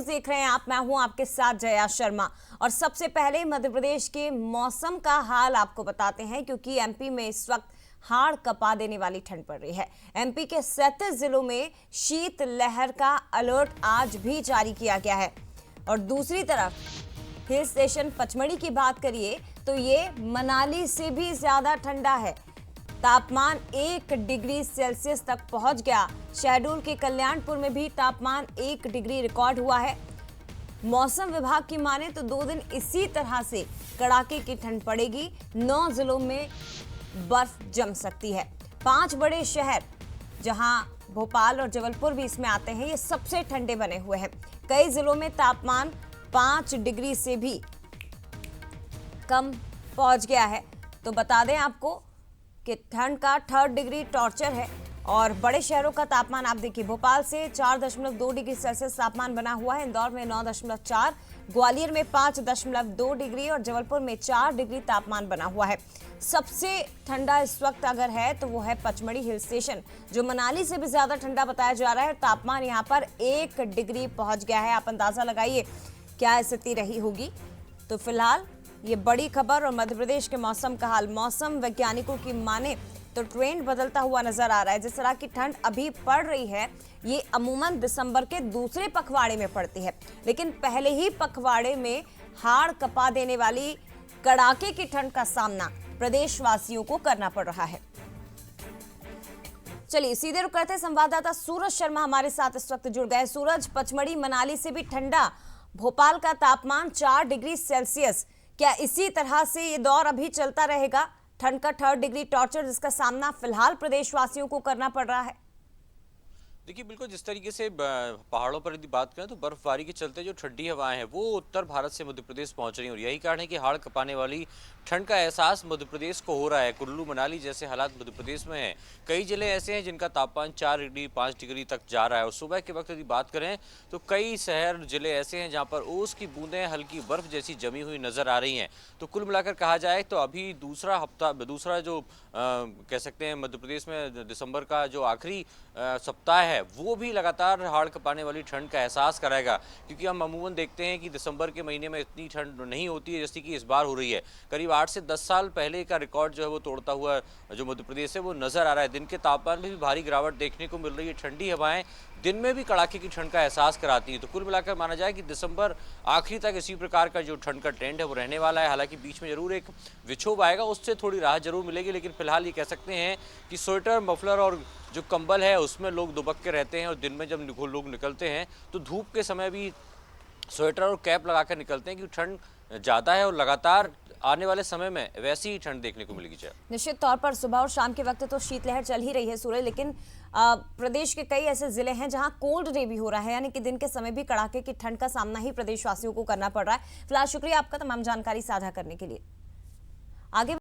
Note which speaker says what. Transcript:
Speaker 1: देख रहे हैं आप, मैं हूं आपके साथ जया शर्मा। और सबसे पहले मध्य प्रदेश के मौसम का हाल आपको बताते हैं, क्योंकि एमपी में इस वक्त हाड़ कपा देने वाली ठंड पड़ रही है। एमपी के 37 जिलों में शीत लहर का अलर्ट आज भी जारी किया गया है। और दूसरी तरफ हिल स्टेशन पचमढ़ी की बात करिए तो ये मनाली से भी ज्यादा ठंडा है। तापमान 1 डिग्री सेल्सियस तक पहुंच गया। शहडोल के कल्याणपुर में भी तापमान 1 डिग्री रिकॉर्ड हुआ है। मौसम विभाग की माने तो 2 दिन इसी तरह से कड़ाके की ठंड पड़ेगी। 9 जिलों में बर्फ जम सकती है। 5 बड़े शहर, जहां भोपाल और जबलपुर भी इसमें आते हैं, ये सबसे ठंडे बने हुए हैं। कई जिलों में तापमान 5 डिग्री से भी कम पहुंच गया है। तो बता दें आपको कि ठंड का 3rd डिग्री टॉर्चर है। और बड़े शहरों का तापमान आप देखिए, भोपाल से 4.2 डिग्री सेल्सियस तापमान बना हुआ है, इंदौर में 9.4, ग्वालियर में 5.2 डिग्री और जबलपुर में 4 डिग्री तापमान बना हुआ है। सबसे ठंडा इस वक्त अगर है तो वो है पचमढ़ी हिल स्टेशन, जो मनाली से भी ज्यादा ठंडा बताया जा रहा है। तापमान यहाँ पर 1 डिग्री पहुंच गया है। आप अंदाजा लगाइए क्या स्थिति रही होगी। तो फिलहाल ये बड़ी खबर और मध्य प्रदेश के मौसम का हाल। मौसम वैज्ञानिकों की माने तो ट्रेंड बदलता हुआ नजर आ रहा है। जिस तरह की ठंड अभी पड़ रही है, ये अमूमन दिसंबर के दूसरे पखवाड़े में पड़ती है, लेकिन पहले ही पखवाड़े में हाड़ कपा देने वाली कड़ाके की ठंड का सामना प्रदेशवासियों को करना पड़ रहा है। चलिए सीधे रुक करते हैं, संवाददाता सूरज शर्मा हमारे साथ इस वक्त जुड़ गए। सूरज, पचमढ़ी मनाली से भी ठंडा, भोपाल का तापमान 4 डिग्री सेल्सियस, क्या इसी तरह से ये दौर अभी चलता रहेगा? ठंड का 3rd डिग्री टॉर्चर जिसका सामना फिलहाल प्रदेशवासियों को करना पड़ रहा है।
Speaker 2: देखिए, बिल्कुल जिस तरीके से पहाड़ों पर यदि बात करें तो बर्फबारी के चलते जो ठंडी हवाएं हैं वो उत्तर भारत से मध्य प्रदेश पहुंच रही हैं, और यही कारण है कि हाड़ कपाने वाली ठंड का एहसास मध्य प्रदेश को हो रहा है। कुल्लू मनाली जैसे हालात मध्य प्रदेश में हैं। कई जिले ऐसे हैं जिनका तापमान 4 डिग्री 5 डिग्री तक जा रहा है। और सुबह के वक्त यदि बात करें तो कई शहर जिले ऐसे हैं जहाँ पर ओस की बूंदें हल्की बर्फ जैसी जमी हुई नजर आ रही हैं। तो कुल मिलाकर कहा जाए तो अभी दूसरा जो कह सकते हैं मध्य प्रदेश में दिसंबर का जो आखिरी सप्ताह है वो भी लगातार हाड़ कपाने वाली ठंड का एहसास कराएगा, क्योंकि हम अमूमन देखते हैं कि दिसंबर के महीने में इतनी ठंड नहीं होती है जैसी कि इस बार हो रही है। करीब 8 से 10 साल पहले का रिकॉर्ड जो है वो तोड़ता हुआ जो मध्य प्रदेश है वो नजर आ रहा है। दिन के तापमान में भी भारी गिरावट देखने को मिल रही है। ठंडी हवाएं दिन में भी कड़ाके की ठंड का एहसास कराती है। तो कुल मिलाकर माना जाए कि दिसंबर आखिरी तक इसी प्रकार का जो ठंड का ट्रेंड है वो रहने वाला है। हालांकि बीच में जरूर एक विक्षोभ आएगा, उससे थोड़ी राहत जरूर मिलेगी, लेकिन फिलहाल ये कह सकते हैं कि स्वेटर, मफलर और जो कंबल है उसमें लोग दुबक के रहते हैं। और दिन में जब लोग निकलते हैं तो धूप के समय भी स्वेटर और कैप लगाकर निकलते हैं, क्योंकि ठंड ज़्यादा है और लगातार आने वाले समय में वैसी ही ठंड देखने को मिलेगी।
Speaker 1: निश्चित तौर पर सुबह और शाम के वक्त तो शीतलहर चल ही रही है सूरज, लेकिन प्रदेश के कई ऐसे जिले हैं जहां कोल्ड डे भी हो रहा है, यानी कि दिन के समय भी कड़ाके की ठंड का सामना ही प्रदेशवासियों को करना पड़ रहा है। फिलहाल शुक्रिया आपका तमाम जानकारी साझा करने के लिए। आगे